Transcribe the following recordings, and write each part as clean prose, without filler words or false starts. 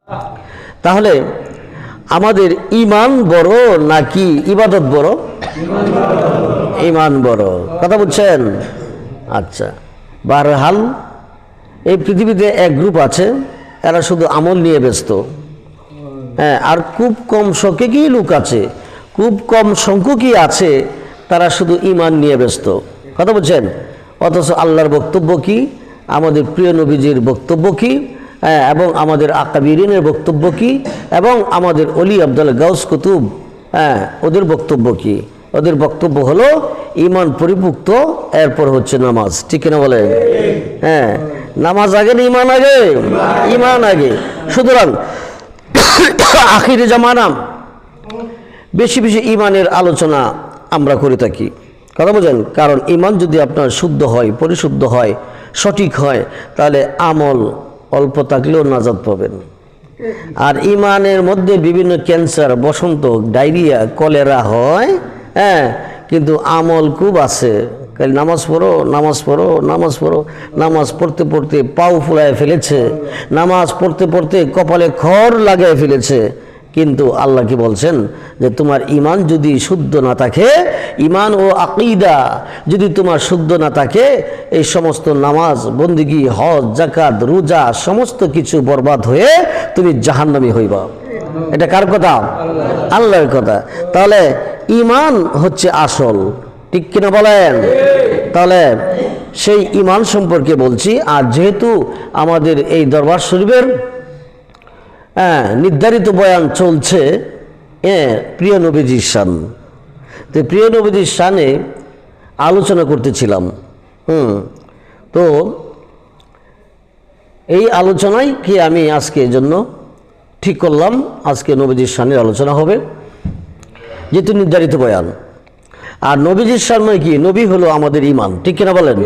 তাহলে আমাদের ঈমান বড় নাকি ইবাদত বড়? ঈমান বড়। কথা বুঝছেন? আচ্ছা, বারহাল এই পৃথিবীতে এক গ্রুপ আছে, এরা শুধু আমল নিয়ে ব্যস্ত। হ্যাঁ, আর খুব কম সংখ্যকই লোক আছে, খুব কম সংখ্যকই আছে তারা শুধু ঈমান নিয়ে ব্যস্ত। কথা বুঝছেন? অথচ আল্লাহর বক্তব্য কি, আমাদের প্রিয় নবীজির বক্তব্য কি, এবং আমাদের আকাবিরিনের বক্তব্য কি, এবং আমাদের অলি আব্দুল গাউস কুতুব, ওদের বক্তব্য কি? ওদের বক্তব্য হলো ঈমান পরিপুক্ত, এরপর হচ্ছে নামাজ। ঠিক কিনা বলেন? হ্যাঁ, নামাজ আগে না ঈমান আগে? ঈমান আগে। সুতরাং আখিরে জামানা বেশি বেশি ঈমানের আলোচনা আমরা করে থাকি। কথা বোঝেন? কারণ ঈমান যদি আপনার শুদ্ধ হয়, পরিশুদ্ধ হয়, সঠিক হয়, তাহলে আমল অল্প থাকলেও নাজাত পাবেন। আর ঈমানের মধ্যে বিভিন্ন ক্যান্সার, বসন্ত, ডায়রিয়া, কলেরা হয়, কিন্তু আমল খুব আছে। নামাজ পড়ো, নামাজ পড়ো, নামাজ পড়ো, নামাজ পড়তে পড়তে পাও ফুলায় ফেলেছে, নামাজ পড়তে পড়তে কপালে খড় লাগায় ফেলেছে, কিন্তু আল্লাহ কি বলছেন যে তোমার ঈমান যদি শুদ্ধ না থাকে, ঈমান ও আকীদা যদি তোমার শুদ্ধ না থাকে, এই সমস্ত নামাজ, বন্দেগী, হজ, যাকাত, রোজা সমস্ত কিছু বরবাদ হয়ে তুমি জাহান্নামী হইবা। এটা কার কথা? আল্লাহর কথা। তাহলে ঈমান হচ্ছে আসল। ঠিক কিনা বলেন? তাহলে সেই ঈমান সম্পর্কে বলছি। আর যেহেতু আমাদের এই দরবার শরীফের নির্ধারিত বয়ান চলছে প্রিয় নবীজির শান, তো প্রিয় নবীজির শানে আলোচনা করতেছিলাম। তো এই আলোচনায় কি আমি আজকে জন্য ঠিক করলাম, আজকে নবীজির শানের আলোচনা হবে, যেহেতু নির্ধারিত বয়ান। আর নবীজির শান মানে কি? নবী হলো আমাদের ঈমান। ঠিক কিনা বলেন?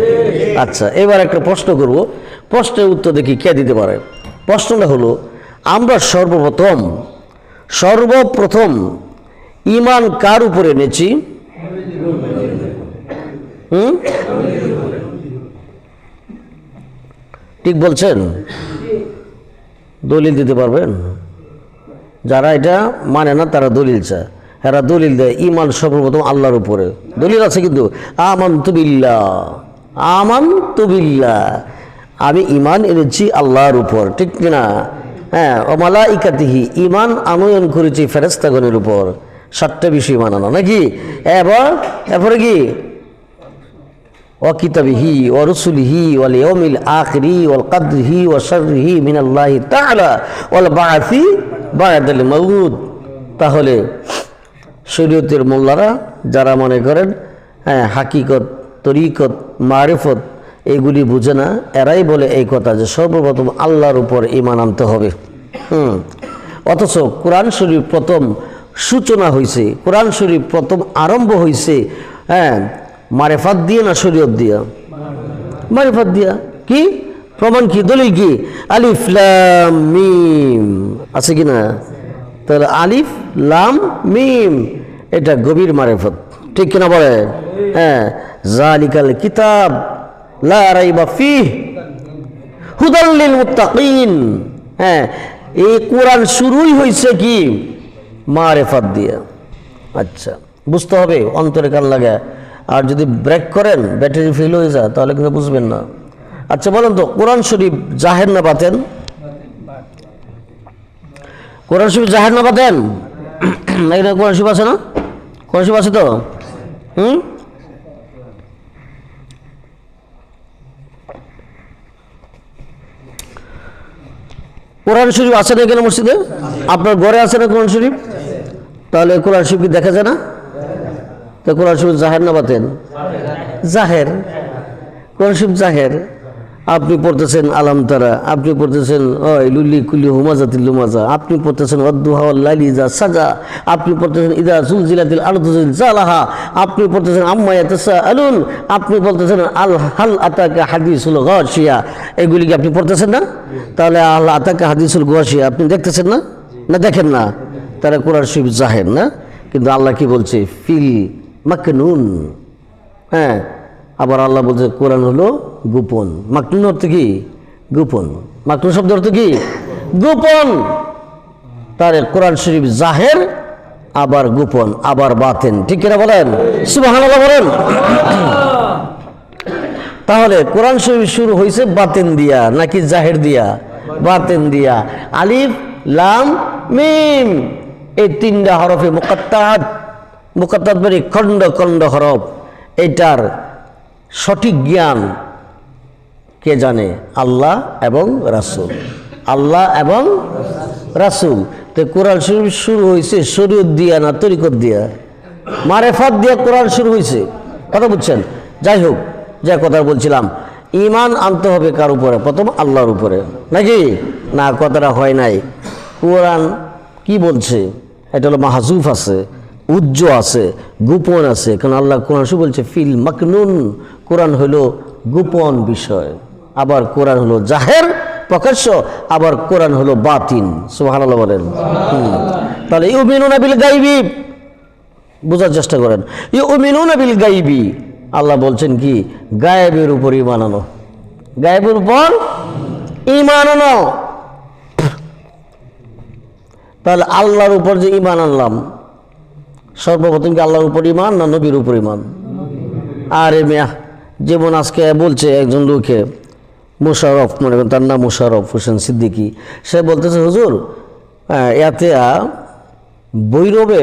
আচ্ছা, এবার একটা প্রশ্ন করব, প্রশ্নের উত্তর দেখি কে দিতে পারে। প্রশ্নটা হলো, আমরা সর্বপ্রথম ঈমান কার উপরে এনেছি? ঠিক বলছেন? দলিল দিতে পারবেন? যারা এটা মানে না তারা দলিল চায়, এরা দলিল দেয় ঈমান সর্বপ্রথম আল্লাহর উপরে। দলিল আছে কিন্তু, আমানতু বিল্লাহ, আমি ঈমান এনেছি আল্লাহর উপর। ঠিক কিনা? হ্যাঁ, ও মালাইকাতিহি, ঈমান আনয়ন করেছি ফেরেশতাগণের উপর। 7টা বিষয় মানানো নাকি? এরপরে কি? ওয়া কিতাবিহি ওয়া রুসুলিহি ওয়াল ইয়াউমিল আখিরি ওয়াল কদরিহি ওয়া শাররিহি মিনাল্লাহি তাআলা ওয়াল বা'সি বা'দাল মাউত। তাহলে শরীয়তের মোল্লারা যারা মনে করেন হাকিকত, তরিকত, মারিফত এগুলি বুঝে না, এরাই বলে এই কথা যে সর্বপ্রথম আল্লাহর উপর ঈমান আনতে হবে। অথচ কোরআন শরীফ প্রথম সূচনা হয়েছে, কোরআন শরীফ প্রথম আরম্ভ হয়েছে মারিফাত দিয়ে না শরীয়ত দিয়া? মারিফাত দিয়া। কি প্রমাণ? কি দলিল? কি? আলিফ লাম মিম আছে কিনা? তাহলে আলিফ লাম মিম এটা গভীর মারিফত। ঠিক কিনা বলে? যালিকাল কিতাব লা রাইবা ফিহ হুদাল লিল মুত্তাকিন। এই কোরআন শুরুই হয়েছে কি? মারিফত দিয়া। আচ্ছা, বুঝতে হবে, অন্তরে কান লাগে। আর যদি ব্রেক করেন, ব্যাটারি ফেল হয়ে যায়, তাহলে কিন্তু বুঝবেন না। আচ্ছা বলেন তো, কোরআন শরীফ জাহের না বাতেন? কোরআন শরীফ জাহের না বাতেন? এখানে কোরআন শরীফ আছে না? কোরআন শরীফ আছে তো? কোরআন শরীফ আছে না এখানে মসজিদে? আপনার ঘরে আছে না কোরআন শরীফ? তাহলে কোরআন শরীফ কি দেখা যায় না? তো কোরআন শরীফ জাহের না বাতেন? জাহের। কোরআন শরীফ জাহের। আপনি পড়তেছেন আলাম তারা, আপনি পড়তেছেন লুল্লি কুল্লি হুমাজাতিল লুমাজা, আপনি পড়তেছেন ওয়াদ্দুহা ওয়াল লাইলি ইযা সাজা, আপনি পড়তেছেন ইযা যুলজিলাতিল আরদু জিলজালাহা, আপনি পড়তেছেন আম্মা ইয়াতাসাআলুন, আপনি বলতেছেন আল হাল আতাকা হাদিসুল গাশিয়া। এগুলি কি আপনি পড়তেছেন না? তাহলে আল আতাকা হাদিসুল গাশিয়া আপনি দেখতেছেন না? না দেখেন না? তারা কোরআন শরীফ জাহের না। কিন্তু আল্লাহ কি বলছে? ফিল মাকনুন। আবার আল্লাহ বলছে কোরআন হলো গোপন। মাকনুন অর্থ কি? গোপন। মাকনুন শব্দ অর্থ কি? গোপন। তার কোরআন শরীফ জাহের, আবার গোপন, আবার বাতেন। ঠিক কিনা বলেন? সুবহানাল্লাহ বলেন। তাহলে কোরআন শরীফ শুরু হয়েছে বাতেন দিয়া নাকি জাহের দিয়া? বাতেন দিয়া। আলিফ লাম মিম এই তিনটা হরফে মুকাত্তাত, মুকাত্তাত মানে খণ্ড খণ্ড হরফ। এটার সঠিক জ্ঞান কে জানে? আল্লাহ এবং রাসূল। আল্লাহ এবং রাসূল। তো কোরআন শরীফ শুরু হয়েছে শরীয়ত দিয়া না তরিকত দিয়া? মারেফাত দিয়া কোরআন শুরু হয়েছে। কথা বুঝছেন? যাই হোক, যে কথা বলছিলাম, ঈমান আনতে হবে কার উপরে? প্রথম আল্লাহর উপরে, নাকি না? কথাটা হয় নাই। কোরআন কি বলছে? এটা হলো মাহজুফ আছে, উজ্জ আছে, গোপন আছে। কারণ আল্লাহ কোরআন শরীফ বলছে ফিল মাকনুন, কোরআন হলো গোপন বিষয়। আবার কোরআন হলো জাহের, প্রকাশ্য, আবার কোরআন হলো বাতিন। সুবহানাল্লাহ বলেন। তাহলে ইউমিনুনা বিল গায়বি, বোঝার চেষ্টা করেন। ইউমিনুনা বিল গায়বি, আল্লাহ বলছেন কি? গায়েবের উপর ঈমান আনো, গায়েবের উপর ঈমান আনো। তাহলে আল্লাহর উপর যে ঈমান আনলাম, সর্বপ্রথম কি আল্লাহর উপর ঈমান না নবীর উপর ঈমান? আরে মিয়া, যেমন আজকে বলছে একজন লোকে, মোশাররফ, মনে করেন তার নাম মোশাররফ হোসেন সিদ্দিকী, সে বলতেছে হুজুর এতে ভৈরবে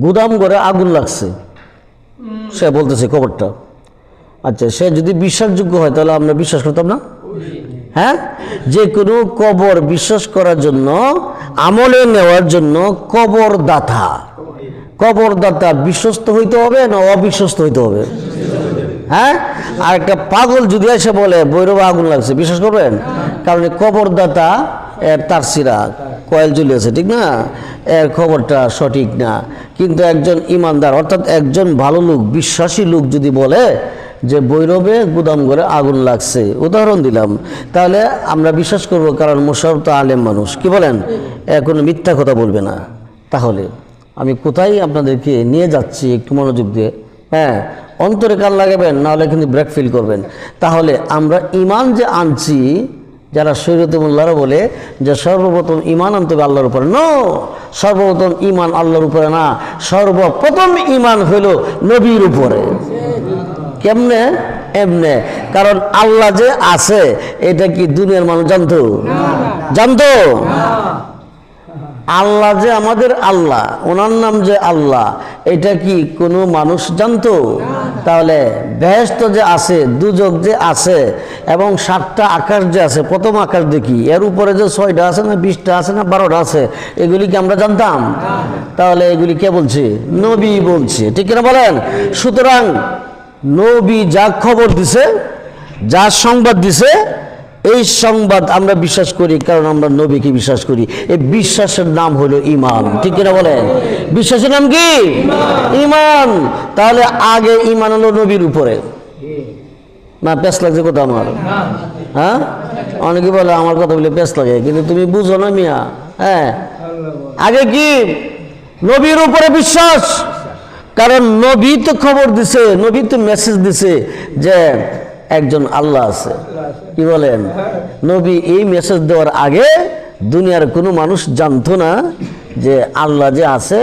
গুদাম ঘরে আগুন লাগছে, সে বলতেছে খবরটা। আচ্ছা, সে যদি বিশ্বাসযোগ্য হয় তাহলে আমরা বিশ্বাস করতাম না? হ্যাঁ, যে কোনো কবর বিশ্বাস করার জন্য, আমলে নেওয়ার জন্য কবরদাতা, কবরদাতা বিশ্বস্ত হইতে হবে না অবিশ্বস্ত হইতে হবে? হ্যাঁ, আর একটা পাগল যদি এসে বলে ভৈরবে আগুন লাগছে, বিশ্বাস করবেন? কারণ কবরদাতা এর তার সিরা কয়েল জ্বলিয়েছে, ঠিক না? এর খবরটা সঠিক না। কিন্তু একজন ইমানদার, অর্থাৎ একজন ভালো লোক, বিশ্বাসী লোক যদি বলে যে ভৈরবে গুদাম ঘরে আগুন লাগছে, উদাহরণ দিলাম, তাহলে আমরা বিশ্বাস করব, কারণ মোশাররফ তো আলেম মানুষ। কি বলেন? কোনো মিথ্যা কথা বলবে না। তাহলে আমি কোথায় আপনাদেরকে নিয়ে যাচ্ছি একটু মনোযোগ দিয়ে, হ্যাঁ, অন্তরে কান লাগাবেন, নাহলে কিন্তু ব্রেক ফিল করবেন। তাহলে আমরা ঈমান যে আনছি, যারা শরীয়তে মোল্লারা বলে যে সর্বপ্রথম ঈমান আনতে হবে আল্লাহর উপরে, নো, সর্বপ্রথম ঈমান আল্লাহর উপরে না, সর্বপ্রথম ঈমান হলো নবীর উপরে। কেমনে? এমনে, কারণ আল্লাহ যে আছে এটা কি দুনিয়ার মানুষ জানতো? জানতো? আল্লাহ যে আমাদের আল্লাহ, ওনার নাম যে আল্লাহ, এটা কি কোনো মানুষ জানতো? তাহলে বেহেশত যে আছে, দুজক যে আছে, এবং 7টা আকাশ যে আছে, প্রথম আকাশ দেখি, এর উপরে যে 6টা আছে না 20টা আছে না 12টা আছে, এগুলি কি আমরা জানতাম? তাহলে এগুলি কে বলছে? নবী বলছে। ঠিক কিনা বলেন? সুতরাং নবী যা খবর দিছে, যা সংবাদ দিছে, এই সংবাদ আমরা বিশ্বাস করি, কারণ আমরা নবীকে বিশ্বাস করি। এই বিশ্বাসের নাম হলো ঈমান। ঠিক কিনা বলেন? বিশ্বাসের নাম কি? ঈমান। তাহলে আগে ঈমান হলো নবীর উপরে না? পেঁচ লাগছে কোথাও আমার? হ্যাঁ, অনেকে বলে আমার কথা বলে পেঁচ লাগে, কিন্তু তুমি বুঝো না মিয়া। হ্যাঁ, আগে কি? নবীর উপরে বিশ্বাস, কারণ নবী তো খবর দিছে, নবী তো মেসেজ দিছে যে একজন আল্লাহ আছে। কি বলেন? নবী এই মেসেজ দেওয়ার আগে দুনিয়ার কোনো মানুষ জানতো না যে আল্লাহ যে আছে,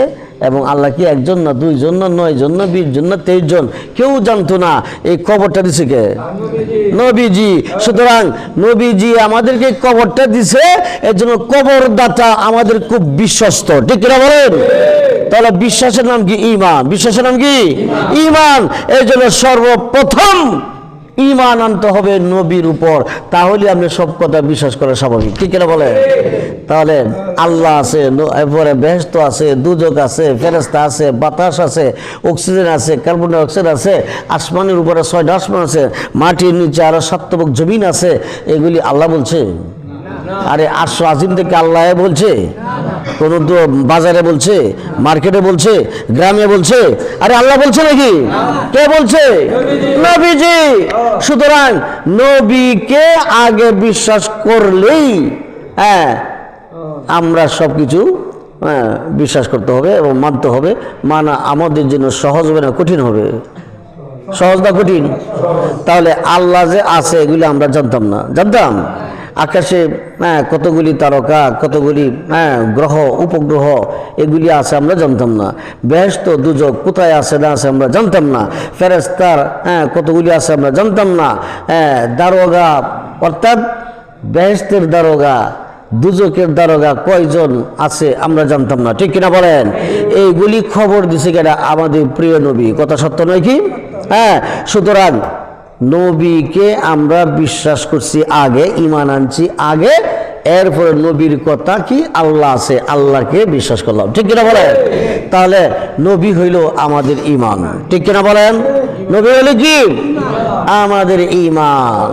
এবং আল্লাহ কি একজন না, 2 জন না, 9 জন না, 20 জন না, 23 জন, কেউ জানতো না। এই খবরটা দিছে কে? নবীজি। সুতরাং নবীজি আমাদেরকে খবরটা দিছে, এর জন্য কবরদাতা আমাদের খুব বিশ্বস্ত। ঠিক কিনা বলেন? তাহলে বিশ্বাসের নাম কি? ঈমান। বিশ্বাসের নাম কি? ঈমান। এই জন্য সর্বপ্রথম ঈমান আনতে হবে নবীর উপর, তাহলে আপনি সব কথা বিশ্বাস করা স্বাভাবিক। ঠিক কিনা বলে? তাহলে আল্লাহ আছে, এরপরে বেহেশত আছে, দুজক আছে, ফেরেশতা আছে, বাতাস আছে, অক্সিজেন আছে, কার্বন ডাই অক্সাইড আছে, আসমানের উপরে 6টা আসমান আছে, মাটির নিচে আরো 7 জমিন আছে। এগুলি আল্লাহ বলছে? আরে আরশ আজিম থেকে আল্লাহ বলছে? কোন বাজারে বলছে, মার্কেটে বলছে, গ্রামে বলছে? আরে আল্লাহ বলছে নাকি? কে বলছে? নবীজি। সুতরাং নবীকে আগে বিশ্বাস করলেই হ্যাঁ আমরা সবকিছু বিশ্বাস করতে হবে এবং মানতে হবে। মানা আমাদের জন্য সহজ হবে না কঠিন হবে? সহজ না কঠিন? তাহলে আল্লাহ যে আছে এগুলো আমরা জানতাম না? জানতাম? আকাশে কতগুলি তারকা, কতগুলি গ্রহ উপগ্রহ এগুলি আছে আমরা জানতাম না। বেহেশত দুজক কোথায় আছে না আছে আমরা জানতাম না। ফেরেশতার কতগুলি আছে আমরা জানতাম না। দারোগা অর্থাৎ বেহেশতের দারোগা, দুজকের দারোগা কয়জন আছে আমরা জানতাম না, ঠিক কিনা বলেন? এইগুলি খবর দিছে কেনা আমাদের প্রিয় নবী, কথা সত্য নয় কি? সুতরাং নবীকে আমরা বিশ্বাস করছি আগে, ঈমান আনছি আগে, এরপরে নবীর কথা কি আল্লাহ আছে, আল্লাহকে বিশ্বাস করলাম, ঠিক কিনা বলেন? তাহলে নবী হইল আমাদের ঈমান, ঠিক কিনা বলেন? নবী হইল কি আমাদের ঈমান।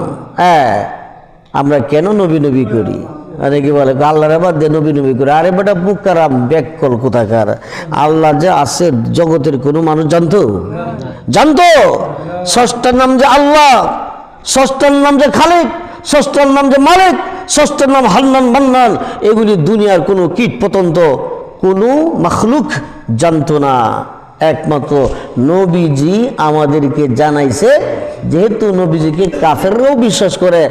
আমরা কেন নবী নবী করি? আরে কি বলে আল্লাহর বাদ দিয়ে নবী নবী করে? আরে বেটা বুকারাম ব্যাককল কোথাকার। আল্লাহ যে আছে জগতের কোনো মানুষ জানতো? ষষ্ঠার নাম যে আল্লাহ, ষষ্ঠার নাম যে খালিক, ষষ্ঠার নাম যে মালিক, ষষ্ঠার নাম হান্নান মান্নান, এগুলি দুনিয়ার কোনো কীট পতঙ্গ, কোনো মাখলুক জানতো না। একমাত্র নবীজি আমাদেরকে জানাইছে। যেহেতু নবীজিকে কাফেররাও বিশ্বাস করে,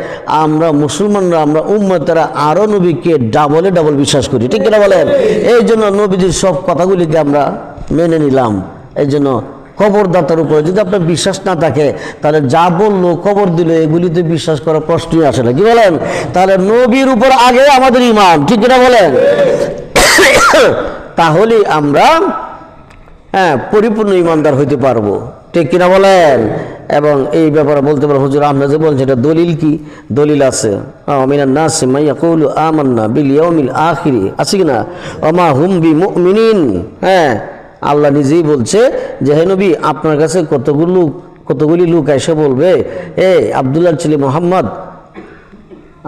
আমরা মুসলমানরা, আমরা উম্মতেরা আরও নবীকে ডাবল বিশ্বাস করি, ঠিক কিনা বলেন? এই জন্য নবীজির সব কথাগুলিকে আমরা মেনে নিলাম। এই জন্য খবরদাতার উপরে যদি আপনার বিশ্বাস না থাকে, তাহলে যা বললো খবর দিল এগুলিতে বিশ্বাস করার প্রশ্নই আসে না, কি বলেন? তাহলে নবীর উপর আগে আমাদের ঈমান, ঠিক কিনা বলেন? তাহলে আমরা পরিপূর্ণ ঈমানদার হইতে পারবো, ঠিক কিনা বলেন? এবং এই ব্যাপারে বলতে পারো হুজুর আমরা যে বলছি এটা দলিল কি? দলিল আছে। মিনান নাসি মান ইয়াকুলু আমান্না বিল ইয়াউমিল আখির, আছে কিনা? ওমা হুম বিমুমিনিন। আল্লাহ নিজেই বলছে যে হে নবী, আপনার কাছে কতগুলি লোক এসে বলবে, আব্দুল্লাহর ছেলে মুহাম্মদ,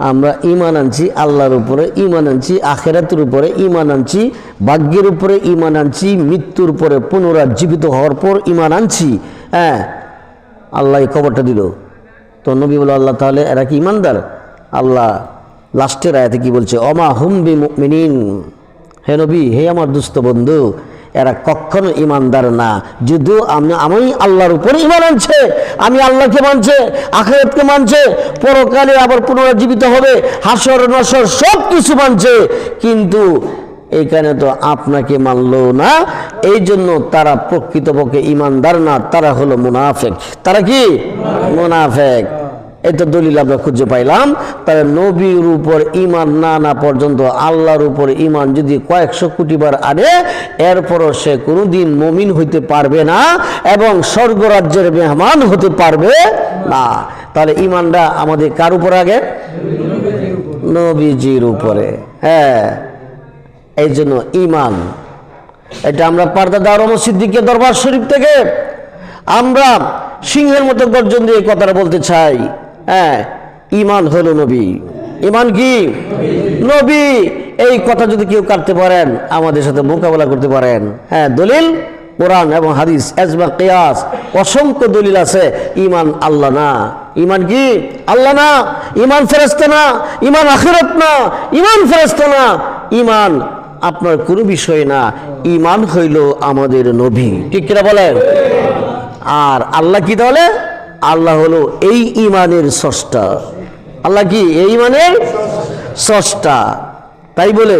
আমরা ঈমান আনছি আল্লাহর উপরে, ঈমান আনছি আখিরাতের উপরে, ঈমান আনছি ভাগ্যের উপরে, ঈমান আনছি মৃত্যুর পরে পুনরুজ্জীবিত হওয়ার পর ঈমান আনছি। আল্লাহ এই খবরটা দিল। তো নবী বলে আল্লাহ তাহলে এরা কি ঈমানদার? আল্লাহ লাস্টের আয়াতে কি বলছে? ওমা হুম বিমুমিনিন। হে নবী, হে আমার দুস্থ বন্ধু, এরা কখনো ঈমানদার না। যদিও আমি আল্লাহর উপরে ঈমান আনছে, আমি আল্লাহকে মানছে, আখিরাতকে মানছে, পরকালে আবার পুনরুজ্জীবিত হবে, হাসর নাসর সব কিছু মানছে, কিন্তু এইখানে তো আপনাকে মানলো না। এই জন্য তারা প্রকৃতপক্ষে ঈমানদার না, তারা হলো মুনাফিক। তারা কি? মুনাফিক। এটা দলিল আমরা খুঁজে পাইলাম। তাহলে নবীর উপর ঈমান না আনা পর্যন্ত আল্লাহর উপর ঈমান যদি কয়েকশো কোটি বার আনে, এরপরও সে কোনোদিন মুমিন হইতে পারবে না এবং স্বর্গরাজ্যের মেহমান হতে পারবে না। তাহলে ঈমানটা আমাদের কার উপর আগে? নবীজির উপরে। এই জন্য ঈমান, এটা আমরা পারদাদা ওমর সিদ্দিকের দরবার শরীফ থেকে আমরা সিংহের মতো গর্জন দিয়ে কথাটা বলতে চাই। ঈমান হলো নবী। ঈমান কি? নবী। এই কথা যদি কেউ কাটতে পারেন, আমাদের সাথে মোকাবেলা করতে পারেন। দলিল কোরআন এবং হাদিস, ইজমা, কিয়াস, অসংখ্য দলিল আছে। ঈমান আল্লাহ না। ঈমান কি? আল্লাহ না। ঈমান ফেরেশতা না। ঈমান আখিরাত না। ঈমান ফেরেশতা না। ঈমান আপনার কোনো বিষয় না। ঈমান হইল আমাদের নবী, ঠিক কিনা বলেন? আর আল্লাহ কি? তাহলে আল্লাহ হলো এই ঈমানের স্রষ্টা। আল্লাহ কি? এই ঈমানের স্রষ্টা। তাই বলে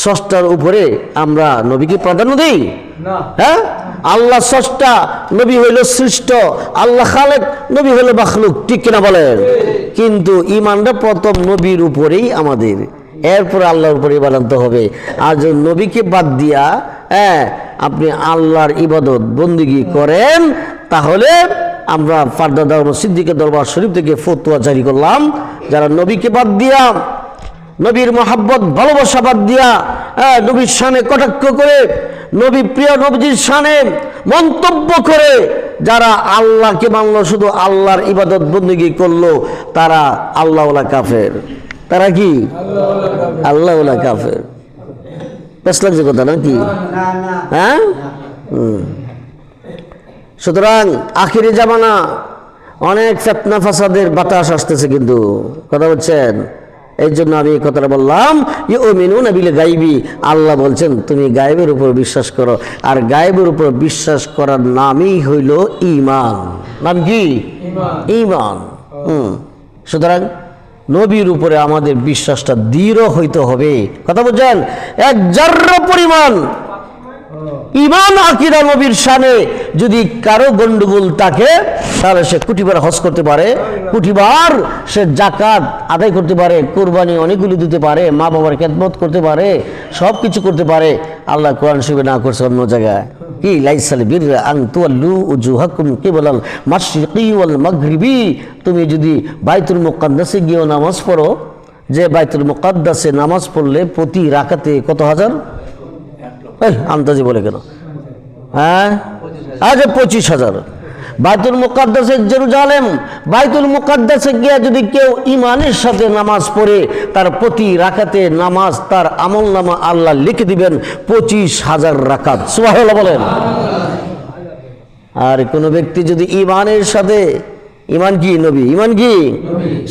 স্রষ্টার উপরে আমরা নবীকে প্রাধান্য দিই? আল্লাহ স্রষ্টা, নবী হইল সৃষ্ট। আল্লাহ খালেক, নবী হইল মাখলুক, ঠিক কিনা বলেন? কিন্তু ঈমানটা প্রথম নবীর উপরেই আমাদের, এরপরে আল্লাহর উপরে ঈমান আনতে হবে। আর যদি নবীকে বাদ দিয়া আপনি আল্লাহর ইবাদত বন্দেগী করেন, তাহলে আমরা পারদাদা ওমর সিদ্দিকের দরবার শরীফ থেকে ফতোয়া জারি করলাম, যারা নবীকে বাদ দিয়া, নবীর মহাব্বত ভালোবাসা বাদ দিয়া, নবীর শানে কটাক্ষ করে, নবী প্রিয় নবীজির শানে মন্তব্য করে যারা আল্লাহকে মানল, শুধু আল্লাহর ইবাদত বন্দেগী করলো, তারা আল্লাহওয়ালা কাফের। তারা কি? আল্লাহওয়ালা কাফের। বেশ লাগছে কথা নাকি? সুতরাং আখিরি জামানা, অনেক ফিতনা ফাসাদের বাতাস আসতেছে, কিন্তু কথা বলছেন। এই জন্য আমি এই কথাটা বললাম, ইউমিনুনা বিল গায়বি। আল্লাহ বলছেন তুমি গায়েবের উপর বিশ্বাস করো, আর গায়েবের উপর বিশ্বাস করার নামই হইল ঈমান। নাম কি? ঈমান। সুতরাং নবীর উপরে আমাদের বিশ্বাসটা দৃঢ় হইতে হবে। কথা বুঝছেন? এক জাররা পরিমাণ ঈমান আকীদা নবীর শানে যদি কারো গন্ডগোল থাকে, তাহলে সে কোটিবার হজ করতে পারে, কোটিবার সে যাকাত আদায় করতে পারে, কোরবানি অনেকগুলি দিতে পারে, মা বাবার খেদমত করতে পারে, সব কিছু করতে পারে। আল্লাহ কোরআন শরীফে না করছে অন্য জায়গায় কি, লাইসাল বিররা আন তুওয়াল্লু উজুহাকুম কিবলাল মাশরিকি ওয়াল মাগরিবি। তুমি যদি বাইতুল মুকাদ্দাসে গিয়ে নামাজ পড়ো, যে বাইতুল মুকাদ্দাসে নামাজ পড়লে প্রতি রাকাতে কত হাজার, আন্দাজি বলে কেন, হ্যাঁ আচ্ছা 25,000। বাইতুল মুকাদ্দাসে জেরুজালেম, বাইতুল মুকাদ্দাসে গিয়ে যদি কেউ ঈমানের সাথে নামাজ পড়ে, তার প্রতি রাকাতে নামাজ তার আমলনামা আল্লাহ লিখে দিবেন 25,000 রাকাত। সুবহানাল্লাহ বলেন। আর কোন ব্যক্তি যদি ঈমানের সাথে, ঈমান কি নবী, ঈমান কি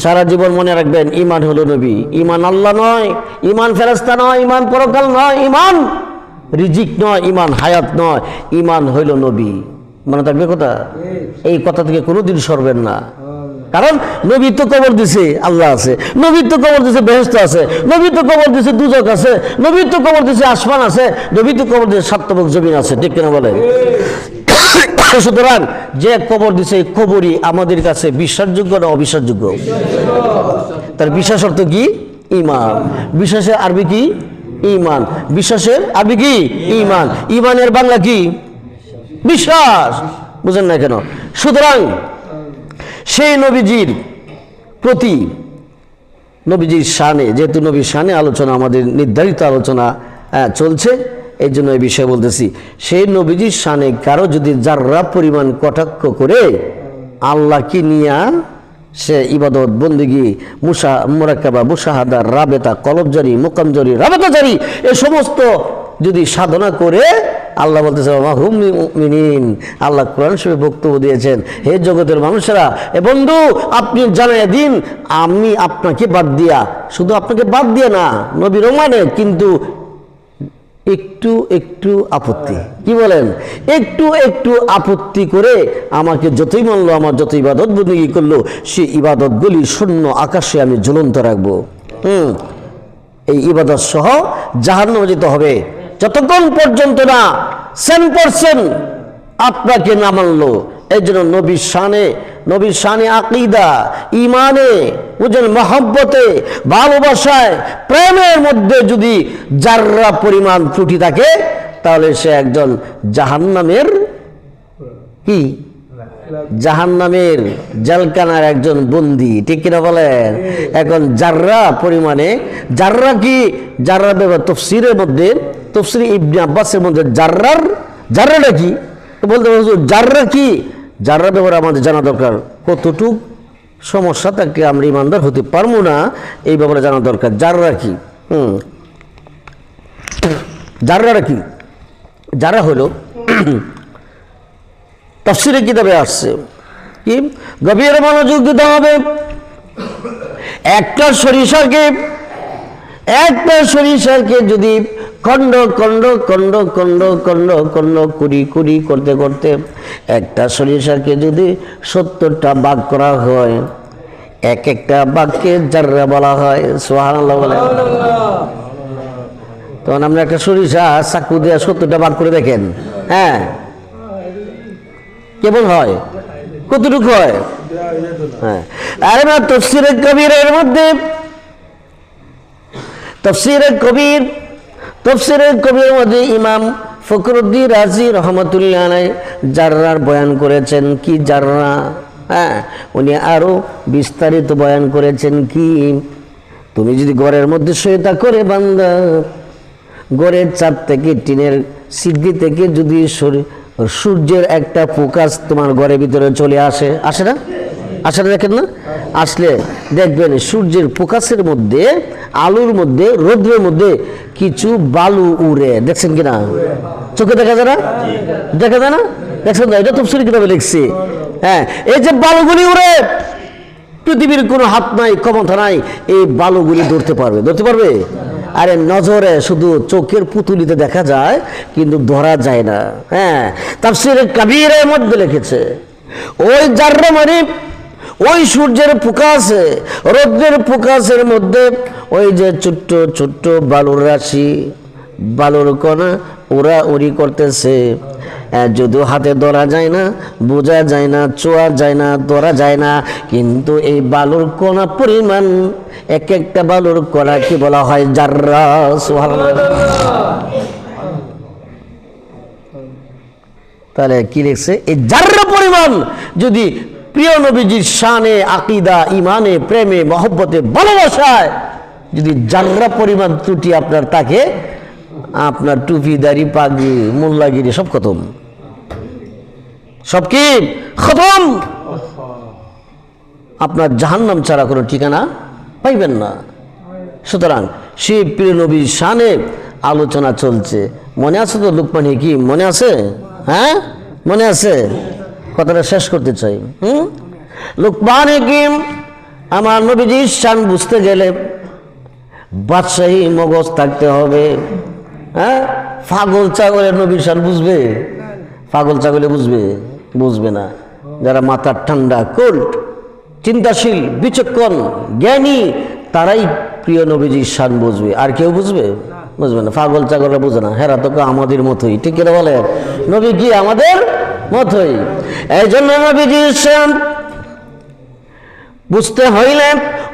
সারা জীবন মনে রাখবেন, ঈমান হলো নবী। ঈমান আল্লাহ নয়, ঈমান ফেরেশতা নয়, ঈমান পরকাল নয়, ঈমান রিজিক নয়, ঈমান হায়াত নয়, ঈমান হইল নবী। মনে থাকবে কথা, এই কথা থেকে কোনোদিন সরবেন না। কারণ নবী তো কবর দিছে আল্লাহ আছে, নবী তো কবর দিছে বেহেশত আছে, নবী তো কবর দিছে দুজক আছে, নবী তো কবর দিছে আসমান আছে, নবী তো কবর দিছে সাতবক জমিন আছে, ঠিক কিনা বলে? সুতরাং যে কবর দিছে এই কবরই আমাদের কাছে বিশ্বাসযোগ্য না অবিশ্বাসযোগ্য? তার বিশ্বাস অর্থ কি? ঈমান। বিশ্বাসের আরবি কি? ঈমান। বিশ্বাসের আরবি কি? ঈমান। ঈমানের বাংলা কি? বিশ্বাস। বুঝেন না কেন? সুতরাং সেই নবীজির প্রতি, নবীজির শানে, যেহেতু নবীর শানে আলোচনা আমাদের নির্ধারিত আলোচনা চলছে, এই জন্য এই বিষয়ে বলতেছি। সেই নবীজির শানে কারো যদি যাররা পরিমাণ কটাক্ষ করে, আল্লাহকে নিয়া সে ইবাদত বন্দেগী মুরাক্কাবা মুশাহাদা রাবেতা কলবজারি মুকামজারি রাবেতাজারি এ সমস্ত যদি সাধনা করে, আল্লাহ বলতেছে মা হুম মুমিনিন। আল্লাহ কোরআন শরীফে বক্তব্য দিয়েছেন, হে জগতের মানুষেরা, এ বন্ধু আপনি জানাই দিন, আমি আপনাকে বাদ দিয়া, শুধু আপনাকে বাদ দিয়ে না, নবীর মানে, কিন্তু একটু একটু আপত্তি, কি বলেন, একটু একটু আপত্তি করে আমাকে যতই মানলো, আমার যত ইবাদত বন্দেগী করলো, সেই ইবাদতগুলি শূন্য আকাশে আমি ঝুলন্ত রাখবো। এই ইবাদত সহ জাহান্নামে যেতে হবে যতক্ষণ পর্যন্ত না 100% আপনাকে না মানলো। এই জন্য নবীর শানে আকীদা, ঈমানে, বুঝেন, মহব্বতে, ভালোবাসায়, প্রেমের মধ্যে যদি যাররা পরিমাণ ত্রুটি থাকে, তাহলে সে একজন জাহান্নামের কি, জাহান্নামের জেলখানার একজন বন্দী, ঠিক কিনা বলেন? এখন যাররা পরিমাণে, যাররা কি, যাররা ব্যাপার তফসিরের মধ্যে, তফসির ইবনে আব্বাসের মধ্যে যাররাটা কি বলতে পারছো, যাররা কি, যাররা ব্যাপারে আমাদের জানা দরকার। কতটুক সমস্যা থাকলে আমরা ইমানদার হতে পারবো না, এই ব্যাপারে জানা দরকার। যাররা কি, যাররা কি, যারা হলো তাফসীরের কিতাবে আসছে, কি গভীর মনোযোগ দিতে হবে। একটা সরিষাকে যদি খণ্ড খণ্ড খণ্ড খণ্ড খণ্ড খণ্ড কুড়ি করতে করতে একটা সরিষাকে যদি 70টা ভাগ করা হয়, এক একটা ভাগকে যাররা বলা হয়। সুবহানাল্লাহ বলে। তখন আমরা একটা সরিষা চাকু দিয়ে 70টা ভাগ করে দেখেন, হ্যাঁ কেমন হয়, কতটুকু হয়? হ্যাঁ, আরে না, তাফসীরে কবিরের মধ্যে, তাফসীরে কবিরের মধ্যে ইমাম ফখরুদ্দীন রাজি রহমতুল্লাহ আলাইহি যাররার বয়ান করেছেন। কি যাররা? হ্যাঁ, উনি আরো বিস্তারিত বয়ান করেছেন কি, তুমি যদি ঘরের মধ্যে শুয়ে থাকো রে বান্দা, ঘরের চাপ থেকে, টিনের সিদ্ধি থেকে যদি সূর্যের একটা ফোকাস তোমার ঘরের ভিতরে চলে আসে না দেখেন না? আসলে দেখবেন সূর্যের ফোকাসের মধ্যে, আলোর মধ্যে, রৌদ্রের মধ্যে কিছু বালু উড়ে, দেখছেন কিনা? চোখে দেখা যায় না? দেখা যায় না? দেখছেন না? এটা তাফসীর কিতাবে লিখছে। হ্যাঁ, এই যে বালুগুলি উড়ে, পৃথিবীর কোনো হাত নাই, ক্ষমতা নাই এই বালুগুলি ধরতে পারবে? আরে নজরে শুধু চোখের পুতুলিতে দেখা যায়, কিন্তু ধরা যায় না। হ্যাঁ, তাফসীরে কবিরের মধ্যে লিখেছে, ওই যাররা মানে ওই সূর্যের প্রকাশে, রৌদ্রের প্রকাশের মধ্যে ওই যে ছোট্ট ছোট্ট বালুর রাশি, বালুর কণা ওরা উড়ি করতেছে, যদিও হাতে ধরা যায় না, বোঝা যায় না, ছোঁয়া যায় না, ধরা যায় না, কিন্তু এই বালুর কণা পরিমাণ, এক একটা বালুর কণা কি বলা হয়? জাররা। সুবহানাল্লাহ। তাহলে কি লিখছে? এই জাররা পরিমাণ যদি প্রিয় নবীজির শানে, আকীদা, ঈমানে, প্রেমে, মহব্বতে, ভালোবাসায় যদি জাররা পরিমাণ ত্রুটি আপনার থাকে, আপনার টুপি, দাড়ি, পাগড়ি, মোল্লাগিরি সব খতম, সব কি খতম। আপনার জাহান্নাম ছাড়া কোনো ঠিকানা পাইবেন না। সুতরাং সেই প্রিয় নবীর শানে আলোচনা চলছে। মনে আছে তো লুকমান হাকিম? মনে আছে? হ্যাঁ, মনে আছে? কথাটা শেষ করতে চাই। লুকমান হাকিম, আমার নবীজির শান বুঝতে গেলে বাদশাহী মগজ থাকতে হবে। হ্যাঁ, পাগল ছাগলের নবীর শান বুঝবে? পাগল ছাগলে বুঝবে? বুঝবে না। যারা মাথার ঠান্ডা, কোল্ড, চিন্তাশীল, বিচক্ষণ, জ্ঞানী, তারাই প্রিয় নবীজির শান বুঝবে। আর কেউ বুঝবে? বুঝবে না। পাগল ছাগলরা বুঝে না। হেরা তো আমাদের মতোই, ঠিক কিনা বলে? নবী কি আমাদের মতোই। এই জন্য নবীজির শান বুঝতে হইলে,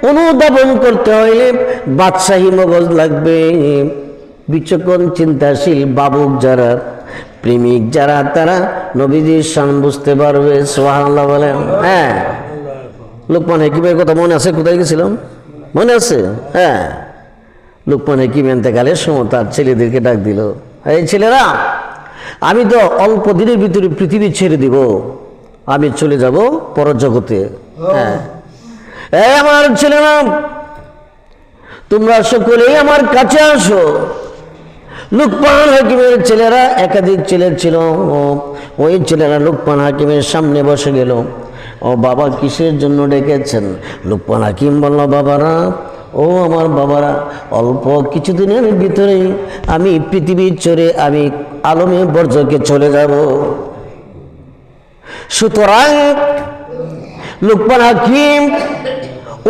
অনুধাবন করতে হইলে বাদশাহী মগজ লাগবে। বিচক্ষণ, চিন্তাশীল, বাবুক যারা, প্রেমিক যারা, তারা নবীজির শান বুঝতে পারবে। সুবহানাল্লাহ বলেন। হ্যাঁ, লুকমান হাকিমের কথা মনে আছে? কোথায় গেছিলাম? মনে আছে? হ্যাঁ, লুকমান হাকিম ইন্তেকালের সময় তার ছেলেদেরকে ডাক দিল, এই ছেলেরা, আমি তো অল্প দিনের ভিতরে পৃথিবী ছেড়ে দিব, আমি চলে যাব পরজগতে। হ্যাঁ, এই আমার ছেলেরা, তোমরা সকলেই আমার কাছে আসো। লুকমান হাকিমের ছেলেরা, একাধিক ছেলে ছিল, ওই ছেলেরা লুকমান হাকিমের সামনে বসে গেল। ও বাবা, কিসের জন্য ডেকেছেন? লুকমান হাকিম বলল, বাবারা, ও আমার বাবারা, অল্প কিছুদিনের ভিতরে আমি পৃথিবী ছেড়ে আমি আলমে বর্জকে চলে যাব। সুতরাং লুকমান হাকিম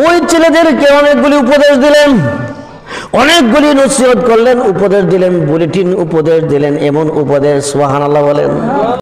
ওই ছেলেদেরকে অনেকগুলি উপদেশ দিলেন, অনেকগুলি নসিহত করলেন, উপদেশ দিলেন, বুলেটিন উপদেশ দিলেন। এমন উপদেশ, সুবহানাল্লাহ বলেন।